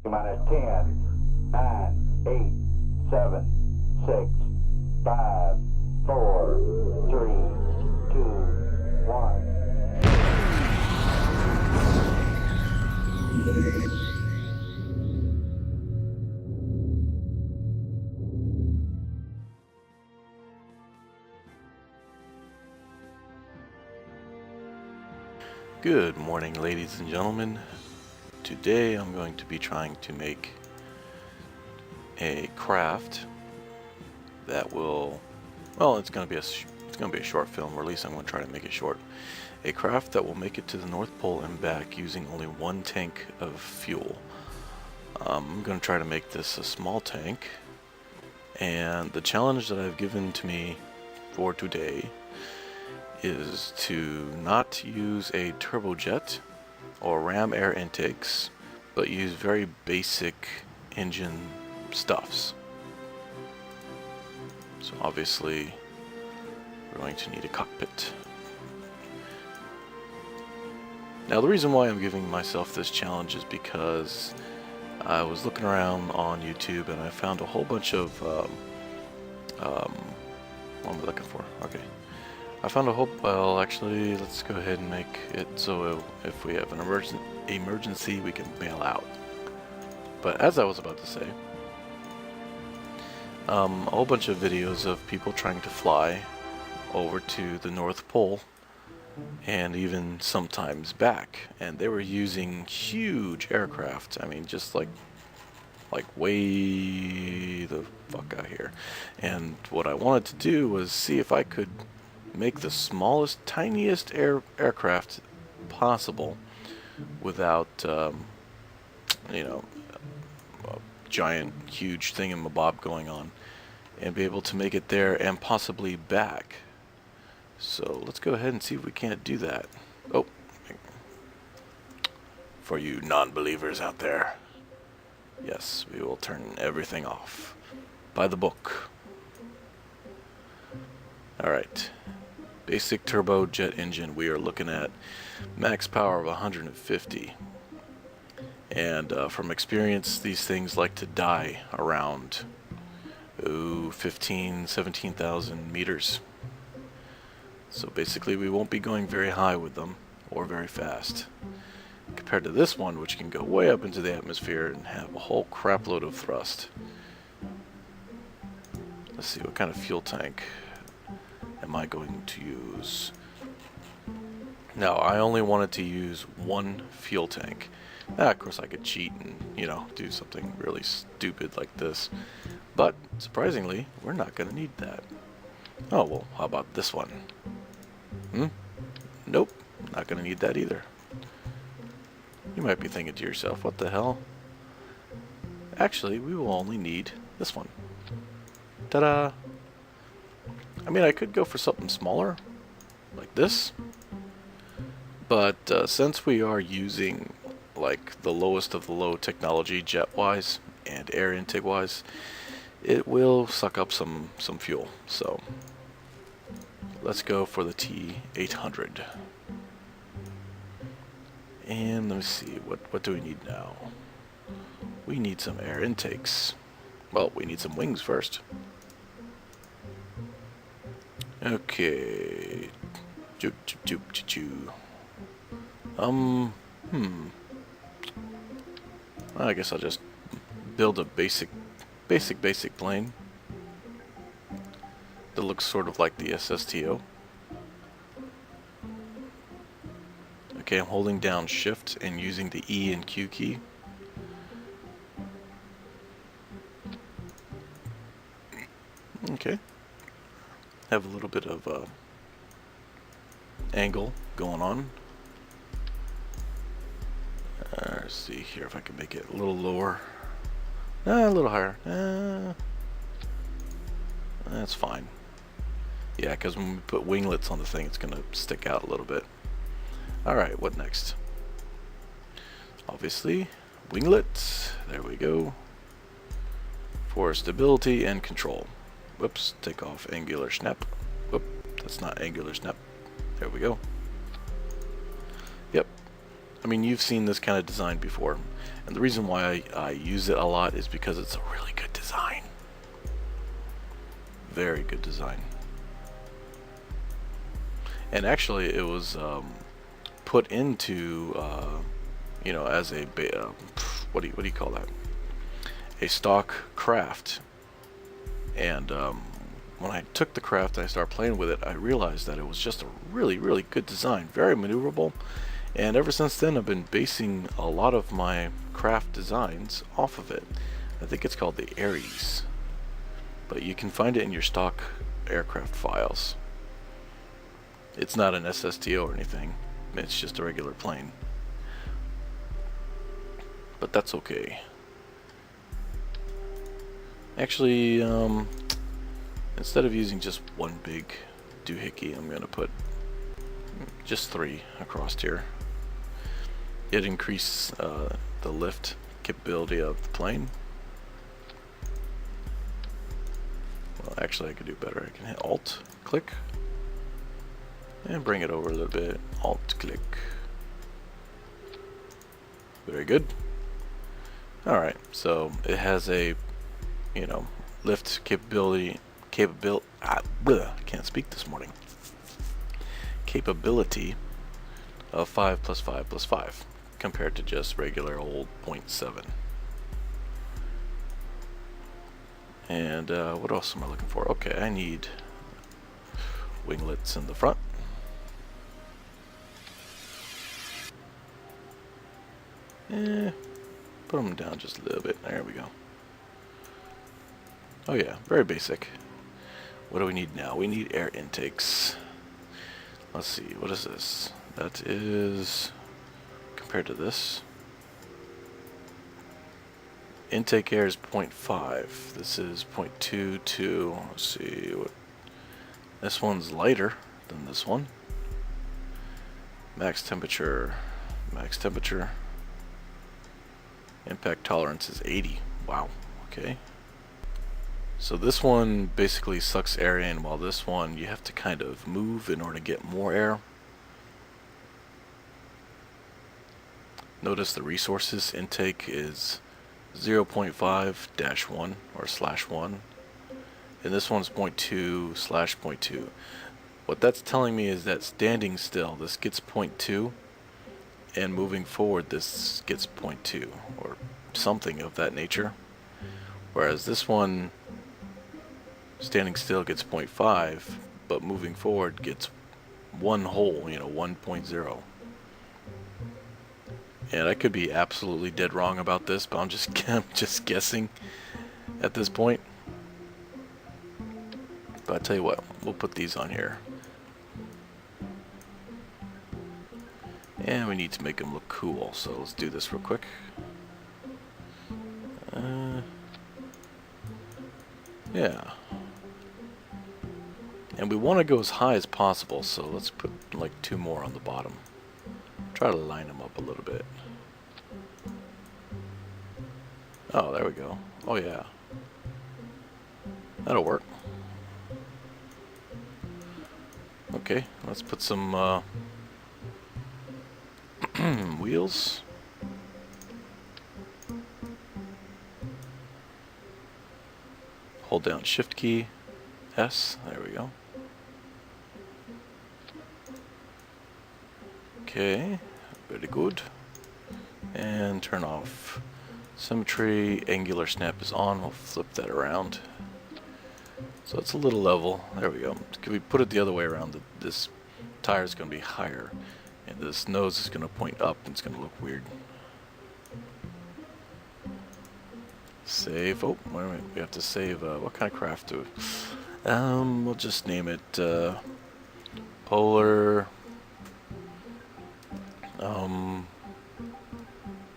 Minus 10, 9, 8, 7, 6, 5, 4, 3, 2, 1. Good morning, ladies and gentlemen. Today I'm going to be trying to make a craft that will, well, it's going to be a short film, or at least I'm going to try to make it short. A craft that will make it to the North Pole and back using only one tank of fuel. I'm going to try to make this a small tank, and the challenge that I've given to me for today is to not use a turbojet or ram air intakes, but use very basic engine stuffs. So obviously we're going to need a cockpit. Now the reason why I'm giving myself this challenge is because I was looking around on YouTube and I found a whole bunch of what am I looking for? Okay. I found a whole, well actually let's go ahead and make it so if we have an emergency we can bail out. But as I was about to say, a whole bunch of videos of people trying to fly over to the North Pole and even sometimes back, and they were using huge aircraft. I mean, just like way the fuck out here. And what I wanted to do was see if I could make the smallest, tiniest aircraft possible without, you know, a giant, huge thingamabob going on, and be able to make it there and possibly back. So let's go ahead and see if we can't do that. Oh, for you non-believers out there, yes, we will turn everything off by the book. Alright. Basic turbojet engine, we are looking at max power of 150. And from experience, these things like to die around 17,000 meters. So basically we won't be going very high with them, or very fast. Compared to this one, which can go way up into the atmosphere and have a whole crap load of thrust. Let's see, what kind of fuel tank am I going to use? Now, I only wanted to use one fuel tank. Now, of course, I could cheat and, you know, do something really stupid like this. But, surprisingly, we're not going to need that. Oh, well, how about this one? Nope, not going to need that either. You might be thinking to yourself, what the hell? Actually, we will only need this one. Ta-da! I mean, I could go for something smaller, like this, but since we are using like the lowest of the low technology jet-wise and air intake-wise, it will suck up some fuel. So let's go for the T800. And let me see, what do we need now? We need some air intakes. Well, we need some wings first. Okay. I guess I'll just build a basic plane that looks sort of like the SSTO. Okay, I'm holding down Shift and using the E and Q key. Okay. Have a little bit of angle going on. Let's see here if I can make it a little lower. A little higher. That's fine. Yeah, because when we put winglets on the thing, it's going to stick out a little bit. Alright, what next? Obviously, winglets. There we go. For stability and control. Whoops, take off angular snap. Whoop, that's not angular snap. There we go. Yep. I mean, you've seen this kind of design before, and the reason why I use it a lot is because it's a really good design. Very good design. And actually, it was put into, you know, as a what do you call that? A stock craft. And when I took the craft and I started playing with it, I realized that it was just a really, really good design, very maneuverable. And ever since then, I've been basing a lot of my craft designs off of it. I think it's called the Ares, but you can find it in your stock aircraft files. It's not an SSTO or anything, it's just a regular plane. But that's okay. Actually, instead of using just one big doohickey, I'm going to put just 3 across here. It increases the lift capability of the plane. Well, actually, I could do better. I can hit Alt, click, and bring it over a little bit. Alt, click. Very good. Alright, so it has a, you know, lift capability, can't speak this morning. Capability of 5 plus 5 plus 5, compared to just regular old 0.7. And what else am I looking for? Okay, I need winglets in the front. Put them down just a little bit. There we go. Oh yeah, very basic. What do we need now? We need air intakes. Let's see, what is this? That is, compared to this, intake air is 0.5. This is 0.22. Let's see, what? This one's lighter than this one. Max temperature. Impact tolerance is 80. Wow, okay. So this one basically sucks air in, while this one you have to kind of move in order to get more air. Notice the resources intake is 0.5-1 or /1, and this one's 0.2/0.2. What that's telling me is that standing still, this gets 0.2, and moving forward, this gets 0.2 or something of that nature. Whereas this one, standing still, gets 0.5, but moving forward gets 1 whole, you know, 1.0. And I could be absolutely dead wrong about this, but I'm just guessing at this point. But I tell you what, we'll put these on here. And we need to make them look cool, so let's do this real quick. Yeah. And we want to go as high as possible, so let's put like 2 more on the bottom. Try to line them up a little bit. Oh, there we go. Oh yeah. That'll work. Okay, let's put some wheels. Hold down Shift key, S, there we go. Okay, very good. And turn off symmetry. Angular snap is on. We'll flip that around. So it's a little level. There we go. Can we put it the other way around? This tire is going to be higher, and this nose is going to point up, and it's going to look weird. Save. Oh, wait a minute. We have to save. What kind of craft do we? We'll just name it Polar.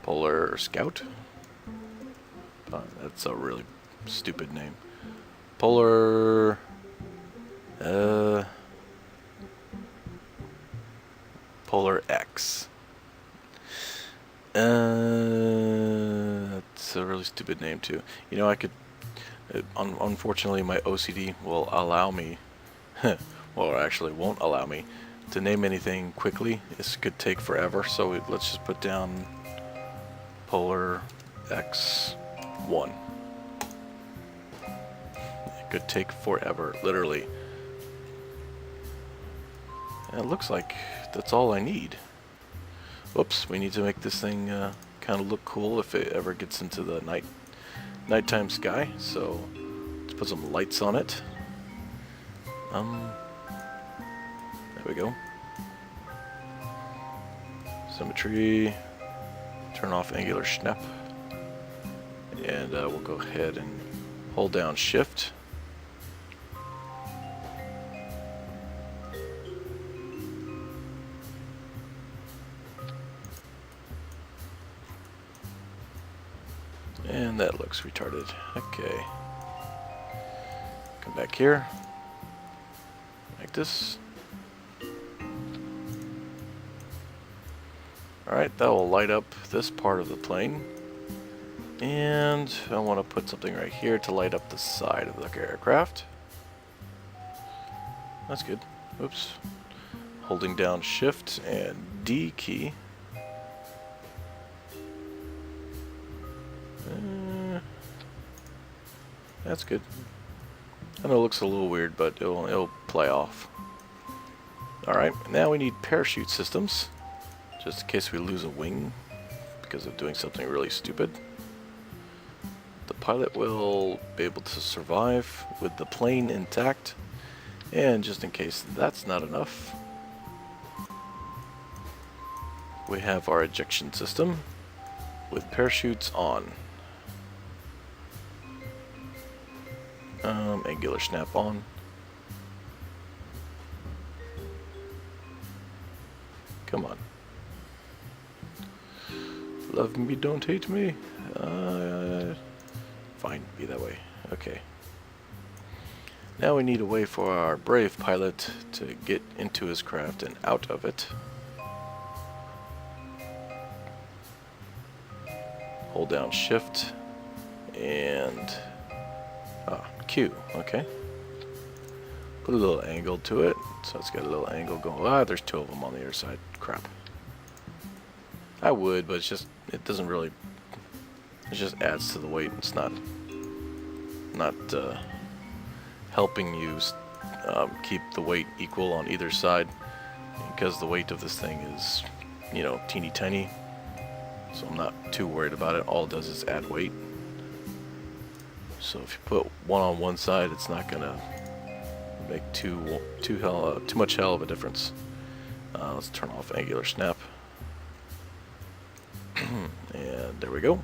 Polar Scout. That's a really stupid name. Polar. Polar X. That's a really stupid name too. You know, I could. Unfortunately, my OCD will allow me, well, actually won't allow me to name anything quickly. This could take forever, so let's just put down Polar X-1. It could take forever, literally. And it looks like that's all I need. Whoops, we need to make this thing kind of look cool if it ever gets into the nighttime sky. So let's put some lights on it. There we go. Symmetry. Turn off angular snap. And we'll go ahead and hold down Shift. And that looks retarded. Okay. Come back here. Like this. Alright, that will light up this part of the plane. And I want to put something right here to light up the side of the aircraft. That's good. Oops. Holding down Shift and D key. That's good. I know it looks a little weird, but it'll play off. Alright, now we need parachute systems, just in case we lose a wing because of doing something really stupid. The pilot will be able to survive with the plane intact, and just in case that's not enough, we have our ejection system with parachutes on. Angular snap on. Come on. Love me, don't hate me. Fine, be that way. Okay. Now we need a way for our brave pilot to get into his craft and out of it. Hold down Shift and Q, okay. Put a little angle to it, so it's got a little angle going. Ah, there's two of them on the other side. Crap. I would, but it's just, it doesn't really, it just adds to the weight. It's not helping you keep the weight equal on either side, because the weight of this thing is, you know, teeny tiny. So I'm not too worried about it. All it does is add weight. So if you put one on one side, it's not gonna make too much hell of a difference. Let's turn off angular snap, and there we go.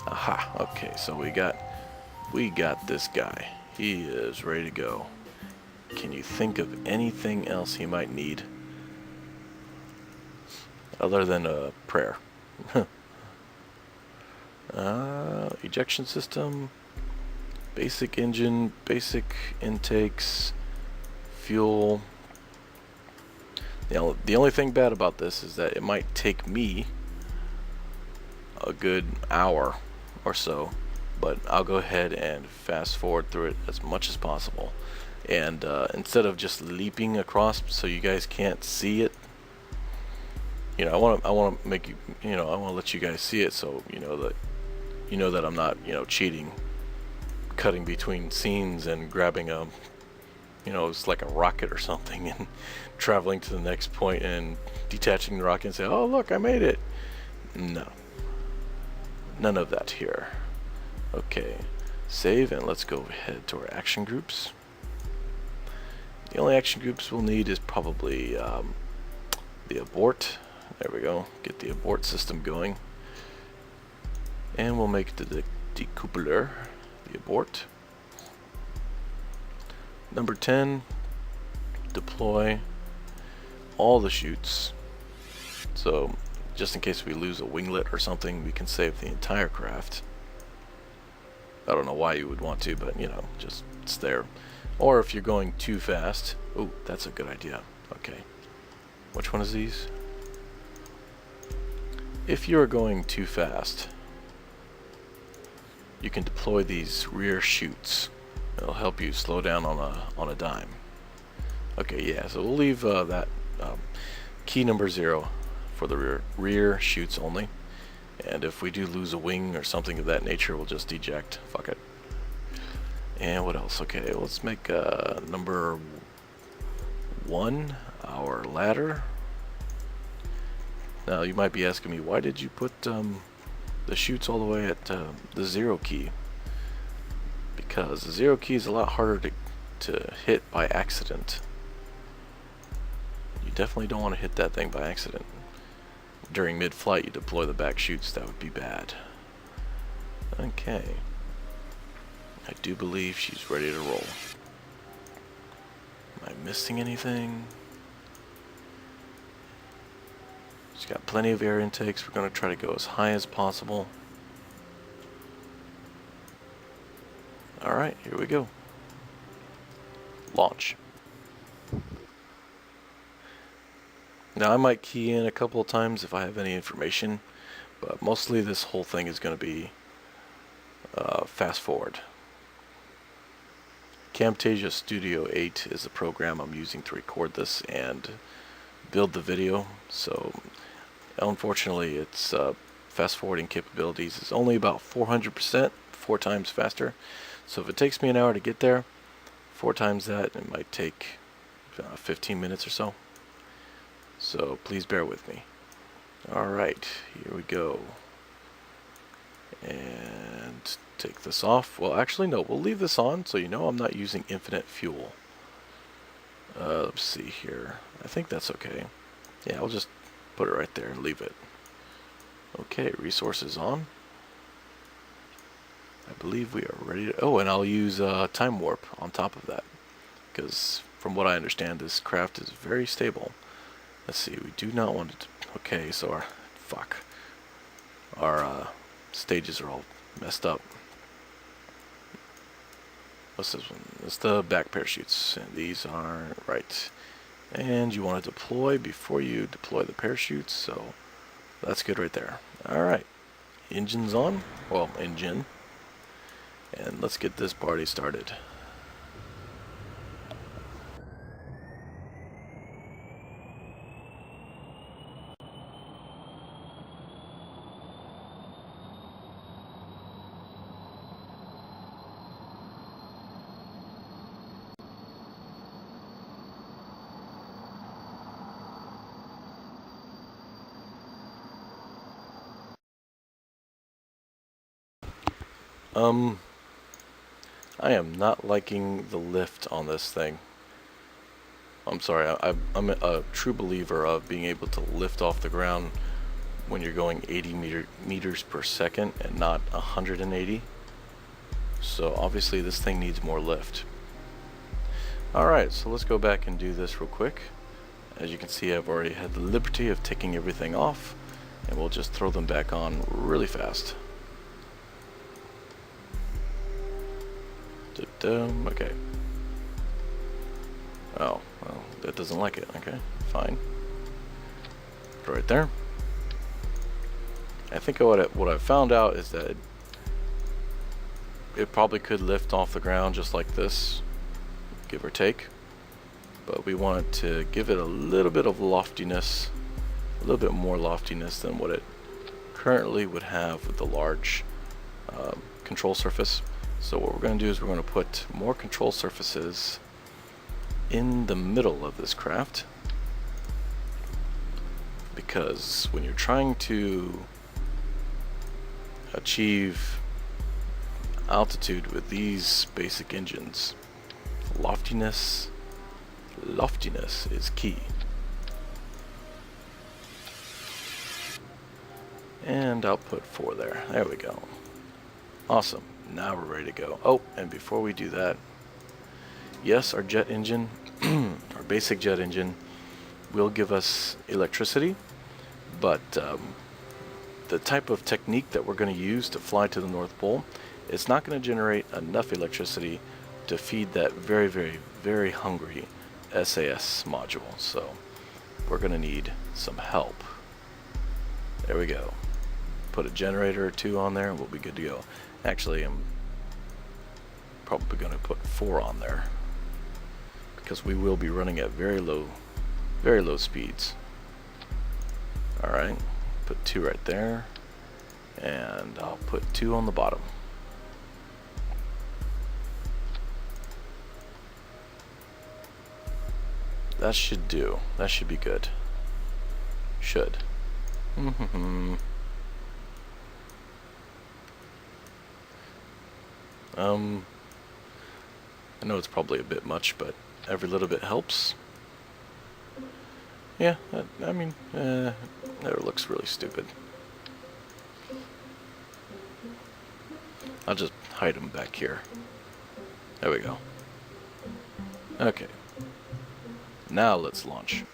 Aha. Okay, so we got this guy. He is ready to go. Can you think of anything else he might need other than a prayer? Ejection system, basic engine, basic intakes, fuel. The only thing bad about this is that it might take me a good hour or so, but I'll go ahead and fast forward through it as much as possible. And instead of just leaping across so you guys can't see it, you know, I want to make you, you know, I want to let you guys see it, so you know that I'm not, you know, cheating, cutting between scenes and grabbing a, you know, it's like a rocket or something and traveling to the next point and detaching the rocket and say, oh look, I made it. No, none of that here. Okay, save, and let's go ahead to our action groups. The only action groups we'll need is probably the abort. There we go. Get the abort system going. And we'll make the decoupler the abort. Number 10, deploy all the chutes. So just in case we lose a winglet or something, we can save the entire craft. I don't know why you would want to, but you know, just it's there. Or if you're going too fast, oh, that's a good idea. Okay, which one is these? If you're going too fast, you can deploy these rear chutes. It'll help you slow down on a dime. Okay, yeah, so we'll leave that key number 0 for the rear chutes only. And if we do lose a wing or something of that nature, we'll just eject. Fuck it. And what else? Okay, let's make number 1 our ladder. Now you might be asking me, why did you put the chutes all the way at the 0 key? Because the 0 key is a lot harder to hit by accident. You definitely don't want to hit that thing by accident. During mid-flight, you deploy the back chutes. That would be bad. Okay. I do believe she's ready to roll. Am I missing anything? She's got plenty of air intakes. We're going to try to go as high as possible. Alright, here we go. Launch. Now I might key in a couple of times if I have any information, but mostly this whole thing is going to be fast forward. Camtasia Studio 8 is the program I'm using to record this and build the video, so unfortunately its fast forwarding capabilities is only about 400%, 4 times faster. So if it takes me an hour to get there, 4 times that, it might take 15 minutes or so. So please bear with me. Alright, here we go. And take this off. Well, actually no, we'll leave this on so you know I'm not using infinite fuel. Let's see here. I think that's okay. Yeah, I'll just put it right there and leave it. Okay, resources on. I believe we are ready to... Oh, and I'll use time warp on top of that. Because from what I understand, this craft is very stable. Let's see, we do not want to... Okay, so our... Fuck. Our stages are all messed up. What's this one? It's the back parachutes. And these aren't right. And you want to deploy before you deploy the parachutes, so that's good right there. Alright. Engine's on. Well, engine. And let's get this party started. I am not liking the lift on this thing. I'm sorry, I'm a true believer of being able to lift off the ground when you're going 80 meters per second and not 180. So obviously this thing needs more lift. Alright, so let's go back and do this real quick. As you can see, I've already had the liberty of taking everything off, and we'll just throw them back on really fast. Okay. Oh, well, that doesn't like it. Okay, fine. Put it right there. I think what I found out is that it probably could lift off the ground just like this, give or take. But we wanted to give it a little bit of loftiness, a little bit more loftiness than what it currently would have with the large control surface. So what we're going to do is we're going to put more control surfaces in the middle of this craft, because when you're trying to achieve altitude with these basic engines, loftiness is key. And I'll put 4 there. There we go. Awesome. Now we're ready to go. Oh, and before we do that, yes, our jet engine, our basic jet engine, will give us electricity, but the type of technique that we're going to use to fly to the North Pole, it's not going to generate enough electricity to feed that very, very, very hungry SAS module. So we're going to need some help. There we go. Put a generator or 2 on there and we'll be good to go. Actually, I'm probably going to put 4 on there, because we will be running at very low speeds. Alright, put 2 right there, and I'll put 2 on the bottom. That should do. That should be good. Should. I know it's probably a bit much, but every little bit helps. Yeah, I mean, that looks really stupid. I'll just hide them back here. There we go. Okay. Now let's launch.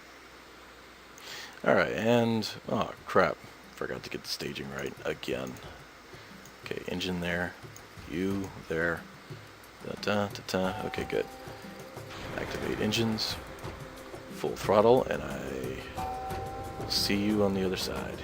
Alright, and... oh, crap. Forgot to get the staging right again. Okay, engine there. You there. Da-da-da-da. Okay, good. Activate engines. Full throttle, and I will see you on the other side.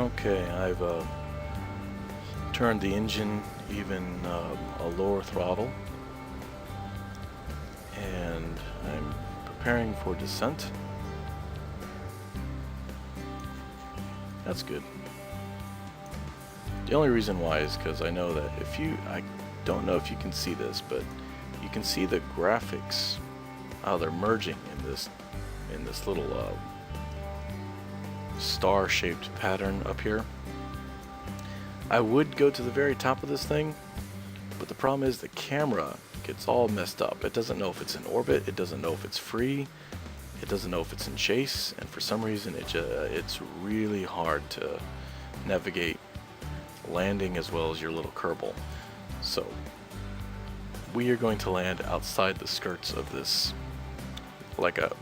Okay, I've turned the engine even a lower throttle, and I'm preparing for descent. That's good. The only reason why is because I know that I don't know if you can see this, but you can see the graphics, how they're merging in this little star-shaped pattern up here. I would go to the very top of this thing, but the problem is the camera gets all messed up. It doesn't know if it's in orbit, it doesn't know if it's free, it doesn't know if it's in chase, and for some reason it's really hard to navigate landing as well as your little Kerbal. So we are going to land outside the skirts of this, like a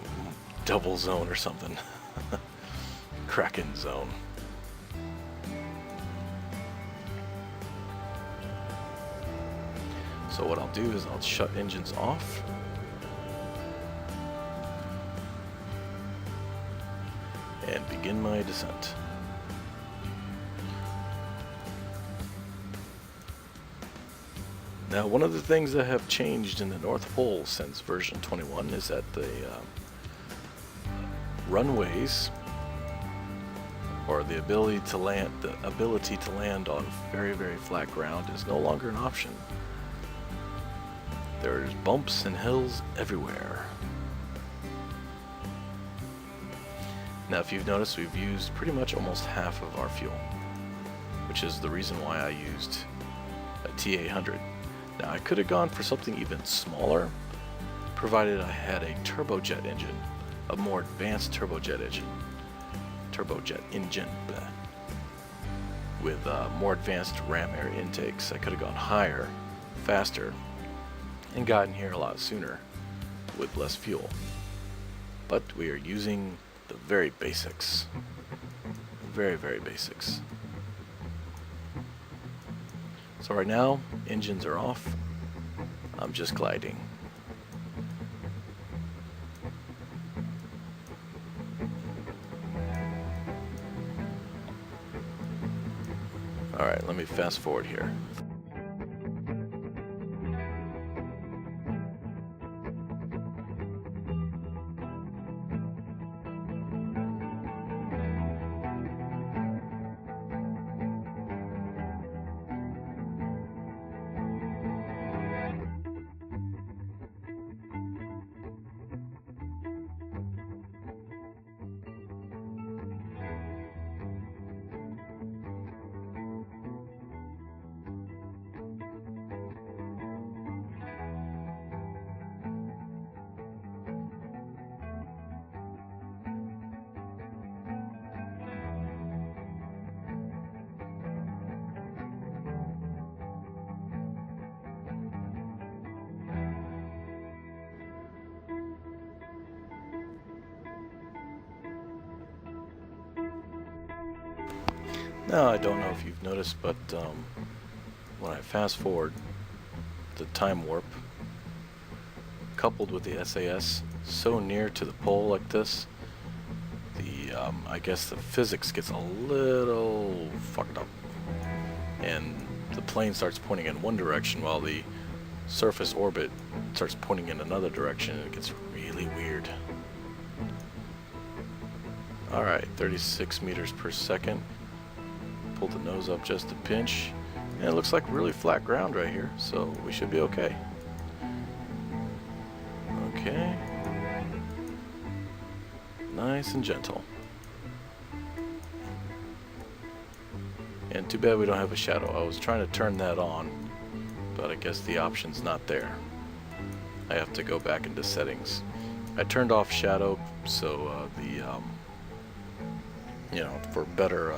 double zone or something. Kraken zone. So what I'll do is I'll shut engines off. And begin my descent. Now, one of the things that have changed in the North Pole since version 21 is that the runways, or the ability to land on very, very flat ground, is no longer an option. There's bumps and hills everywhere. Now, if you've noticed, we've used pretty much almost half of our fuel, which is the reason why I used a T800. Now, I could have gone for something even smaller, provided I had a turbojet engine, a more advanced turbojet engine, bleh, with more advanced ram air intakes. I could have gone higher, faster, and gotten here a lot sooner with less fuel. But we are using the very basics. Very, very basics. So right now, engines are off. I'm just gliding. Alright, let me fast forward here. Now, I don't know if you've noticed, but when I fast forward, the time warp, coupled with the SAS, so near to the pole like this, I guess the physics gets a little fucked up, and the plane starts pointing in one direction while the surface orbit starts pointing in another direction, and it gets really weird. Alright, 36 meters per second. Pull the nose up just a pinch, and it looks like really flat ground right here, so we should be okay. Okay. Nice and gentle. And too bad we don't have a shadow. I was trying to turn that on, but I guess the option's not there. I have to go back into settings. I turned off shadow, so you know, for better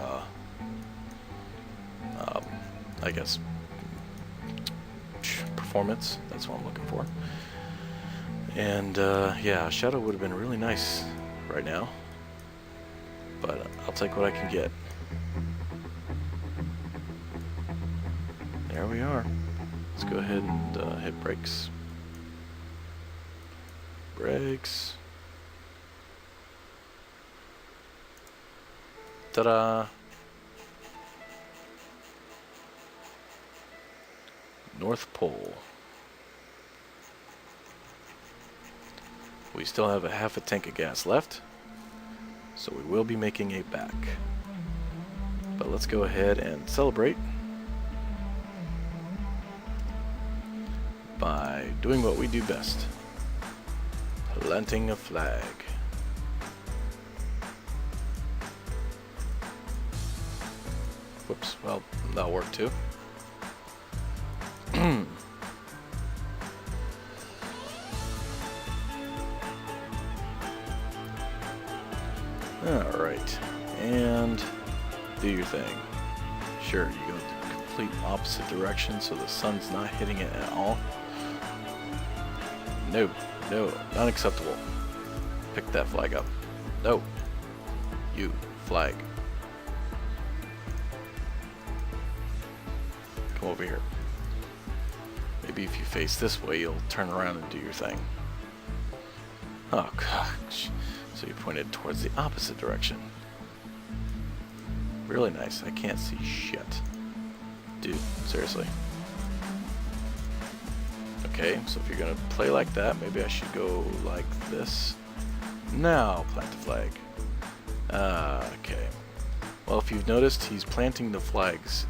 I guess performance, that's what I'm looking for. And yeah, shadow would have been really nice right now, but I'll take what I can get. There we are. Let's go ahead and hit brakes. Brakes. Ta-da! North Pole. We still have a half a tank of gas left, so we will be making it back. But let's go ahead and celebrate by doing what we do best. Planting a flag. Whoops, well, that'll work too. Alright, and do your thing. Sure, you go the complete opposite direction so the sun's not hitting it at all. No, no, unacceptable. Pick that flag up. No. You, flag. Come over here. Maybe if you face this way, you'll turn around and do your thing. Oh, gosh. So you pointed towards the opposite direction. Really nice. I can't see shit. Dude, seriously. Okay, so if you're gonna play like that, maybe I should go like this. Now plant the flag. Okay. Well, if you've noticed, he's planting the flags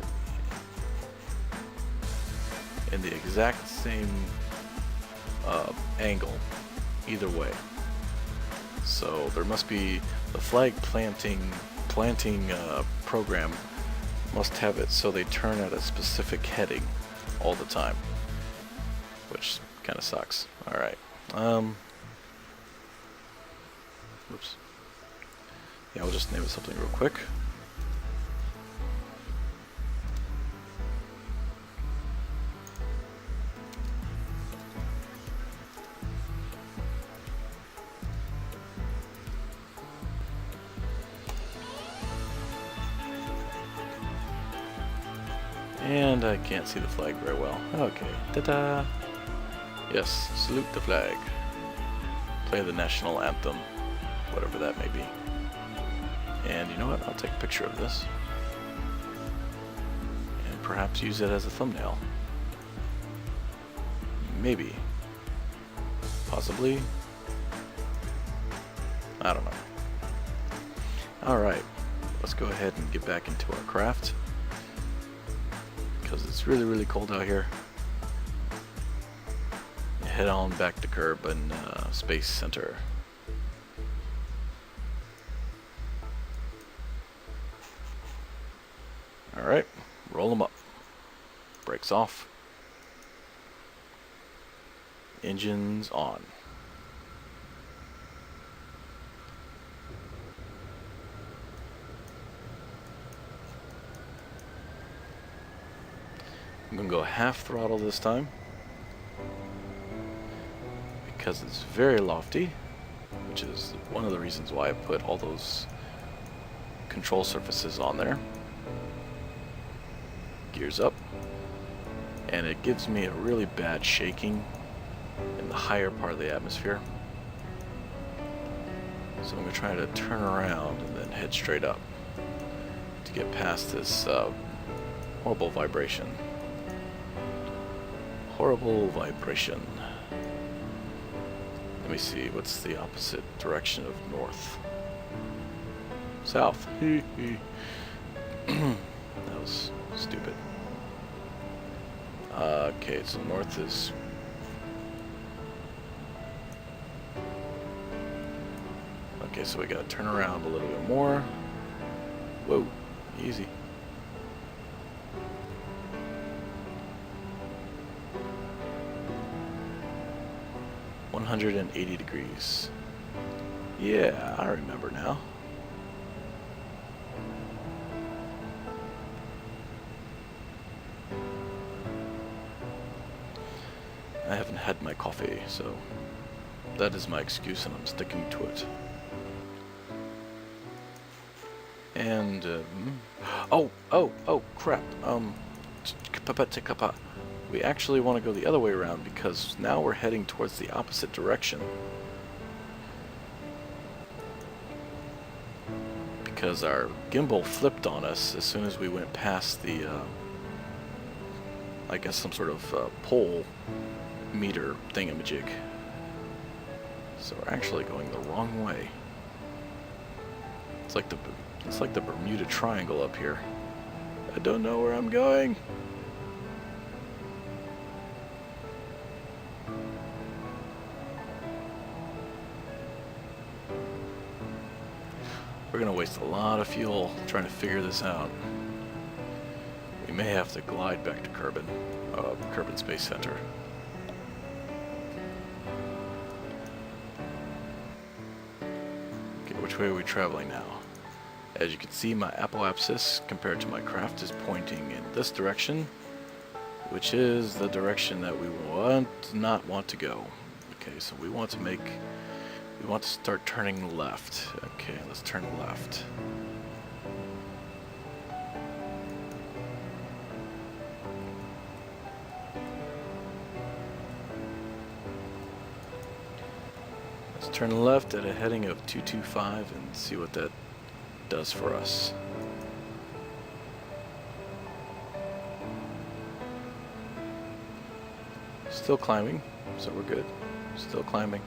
in the exact same angle, either way. So there must be the flag planting program must have it so they turn at a specific heading all the time, which kind of sucks. All right. Oops. Yeah, I'll just name it something real quick. And I can't see the flag very well. Okay. Ta-da! Yes, salute the flag. Play the national anthem, whatever that may be. And you know what? I'll take a picture of this. And perhaps use it as a thumbnail. Maybe. Possibly. I don't know. Alright. Let's go ahead and get back into our craft, because it's really, really cold out here. Head on back to Kerbin Space Center. Alright, roll them up. Brakes off. Engines on. I'm going to go half throttle this time, because it's very lofty, which is one of the reasons why I put all those control surfaces on there. Gears up, and it gives me a really bad shaking in the higher part of the atmosphere. So I'm going to try to turn around and then head straight up to get past this horrible vibration. Horrible vibration. Let me see, what's the opposite direction of north? South. That was stupid. Okay, so north is... Okay, so we gotta turn around a little bit more. Whoa, easy. ...180 degrees. Yeah, I remember now. I haven't had my coffee, so that is my excuse and I'm sticking to it. And, oh crap, we actually want to go the other way around, because now we're heading towards the opposite direction. Because our gimbal flipped on us as soon as we went past the I guess some sort of pole meter thingamajig. So we're actually going the wrong way. It's like the Bermuda Triangle up here. I don't know where I'm going. We're gonna waste a lot of fuel trying to figure this out. We may have to glide back to Kerbin Space Center. Okay, which way are we traveling now? As you can see, my apoapsis compared to my craft is pointing in this direction, which is the direction that we not want to go. Okay, so we want to start turning left. Okay, let's turn left. Let's turn left at a heading of 225 and see what that does for us. Still climbing, so we're good. Still climbing.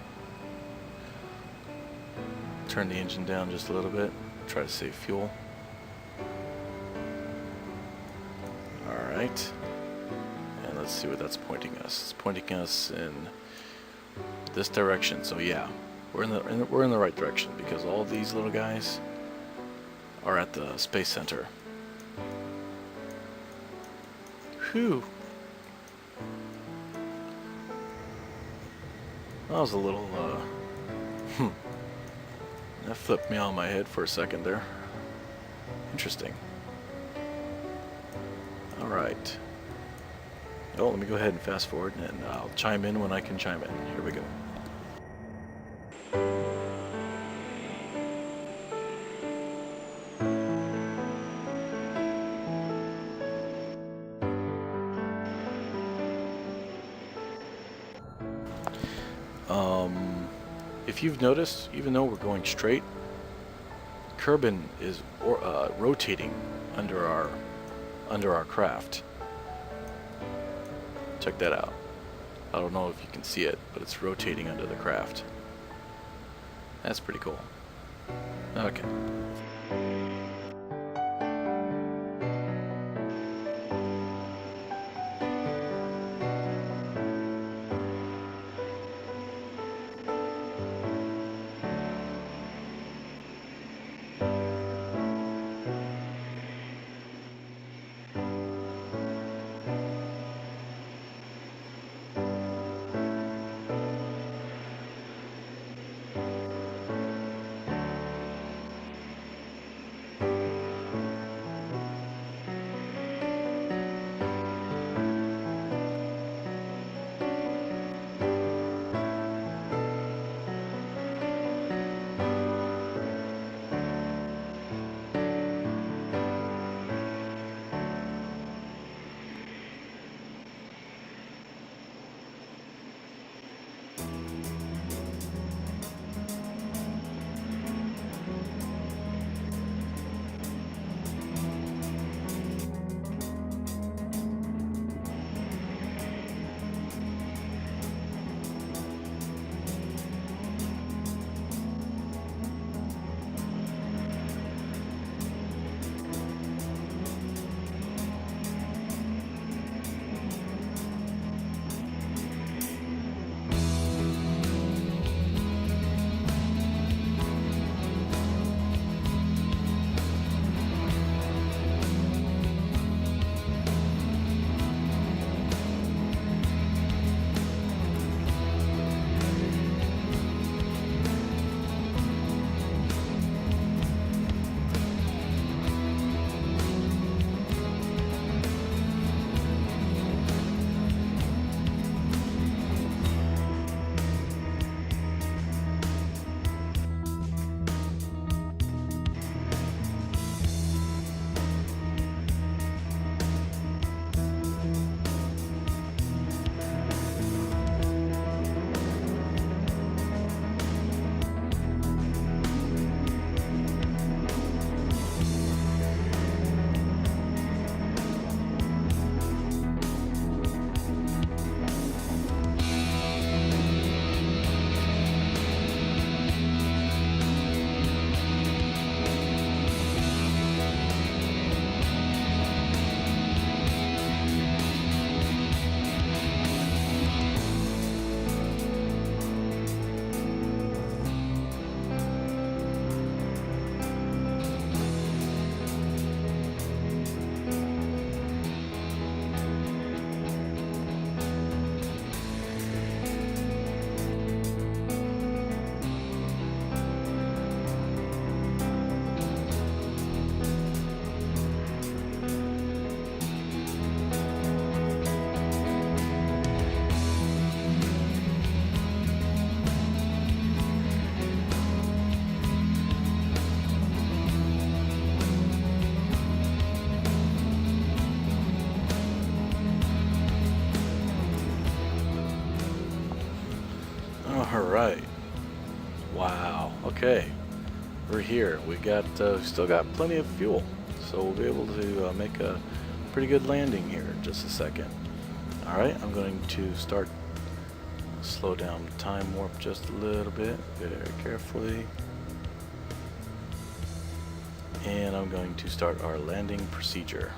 Turn the engine down just a little bit. Try to save fuel. Alright. And let's see what that's pointing us. It's pointing us in this direction. So yeah, we're in the right direction because all these little guys are at the Space Center. Whew. That was a little, that flipped me on my head for a second there. Interesting. Alright. Oh, let me go ahead and fast forward and I'll chime in when I can chime in. Here we go. If you've noticed, even though we're going straight, Kerbin is rotating under our craft. Check that out. I don't know if you can see it, but it's rotating under the craft. That's pretty cool. Okay. Alright. Wow. Okay. We're here. We still got plenty of fuel. So we'll be able to make a pretty good landing here in just a second. Alright, I'm going to slow down time warp just a little bit, very carefully. And I'm going to start our landing procedure.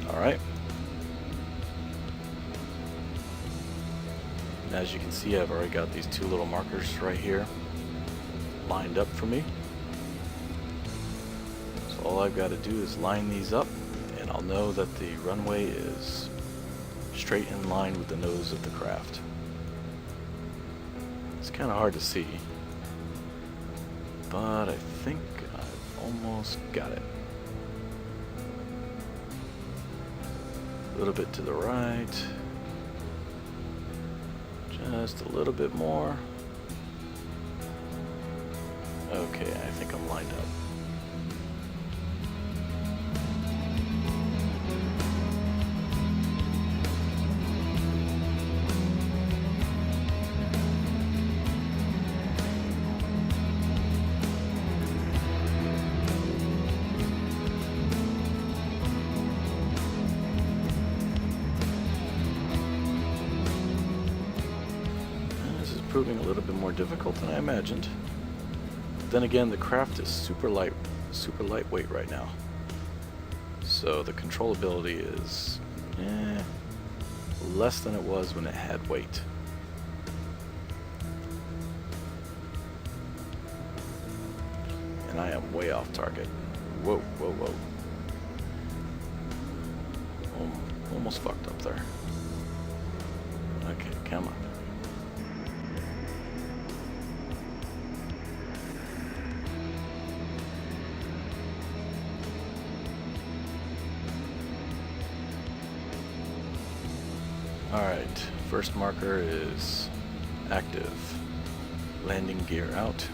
Alright. As you can see, I've already got these two little markers right here lined up for me. So all I've got to do is line these up, and I'll know that the runway is straight in line with the nose of the craft. It's kind of hard to see, but I think I've almost got it. A little bit to the right. Just a little bit more. Okay, I think I'm lined up. Proving a little bit more difficult than I imagined. Then again, the craft is super lightweight right now, so the controllability is less than it was when it had weight. And I am way off target. Whoa, whoa, whoa. Almost fucked up there. Okay, come on. Alright, first marker is active. Landing gear out.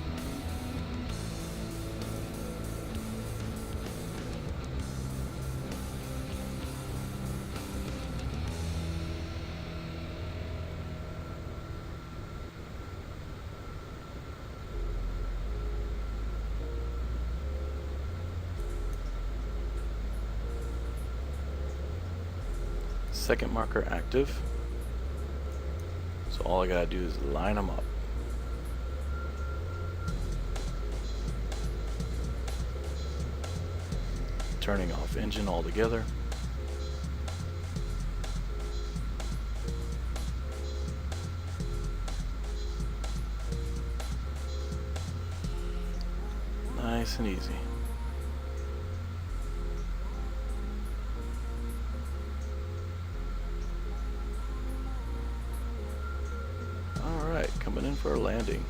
Second marker active. So all I gotta do is line them up. Turning off engine altogether. Nice and easy. Coming in for a landing.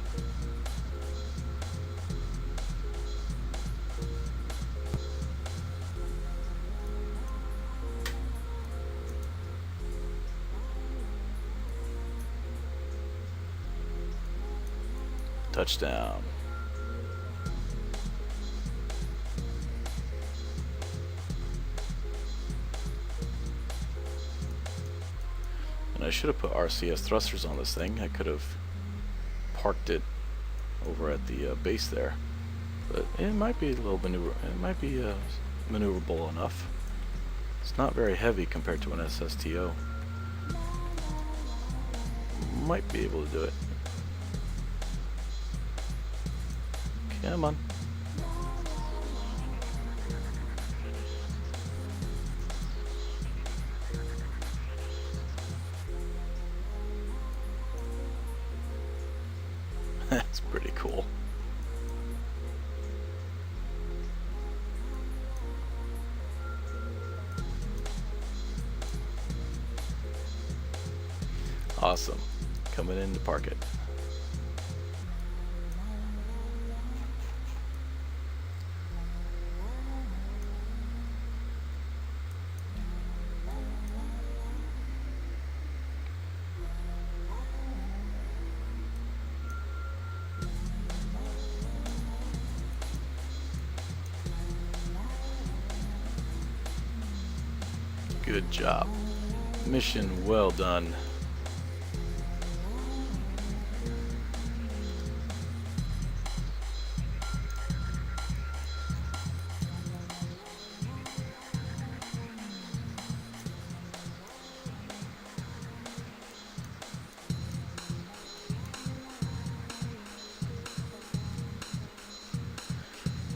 Touchdown. And I should have put RCS thrusters on this thing. I could have parked it over at the base there, but it might be a little maneuverable enough. It's not very heavy compared to an SSTO. Might be able to do it. Come on. That's pretty cool. Awesome. Coming in to park it. Good job. Mission well done.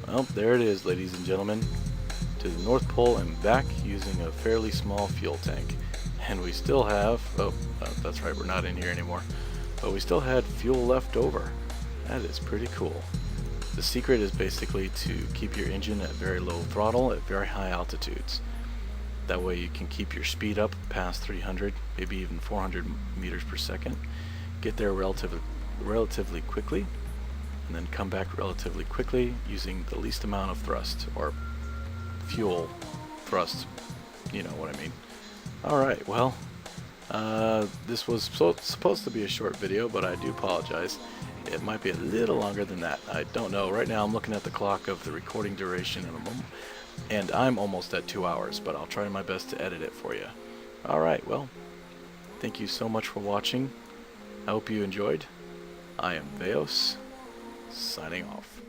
Well, there it is, ladies and gentlemen. To the North Pole and back using a fairly small fuel tank. And we still have, that's right, we're not in here anymore. But we still had fuel left over. That is pretty cool. The secret is basically to keep your engine at very low throttle at very high altitudes. That way you can keep your speed up past 300, maybe even 400 meters per second. Get there relatively quickly, and then come back relatively quickly using the least amount of thrust, or fuel thrust, you know what I mean. Alright, well, this was supposed to be a short video, but I do apologize. It might be a little longer than that. I don't know. Right now I'm looking at the clock of the recording duration and I'm almost at 2 hours, but I'll try my best to edit it for you. Alright, well, thank you so much for watching. I hope you enjoyed. I am Vaos, signing off.